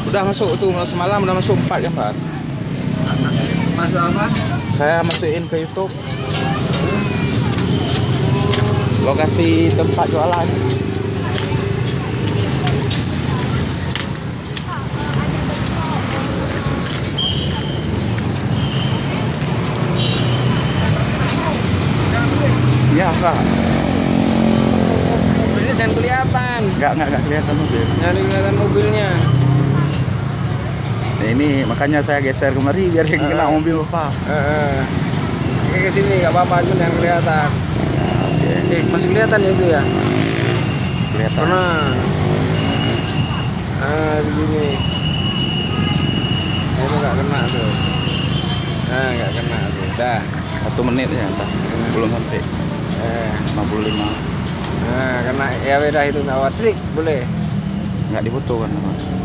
Udah masuk tuh semalam, udah masuk 4 kan Pak? Masuk apa? Saya masukin ke YouTube lokasi tempat jualan. Ya Kak. Mobilnya jangan kelihatan. Nggak kelihatan mobil. Jangan kelihatan mobilnya. Nah, ini makanya saya geser kemari biar yang kena mobil Bapak. Oke, ke sini nggak apa-apa, cuma jangan kelihatan. Oke, masih kelihatan ya itu ya? Kelihatan. Pernah. Begini. Itu nggak kena tuh. Nah, nggak kena tuh. Dah. 1 menit ya, Pak. Belum sampai 55. Nah, kena ya beda itu nggak watrik boleh. Nggak dibutuhkan Pak.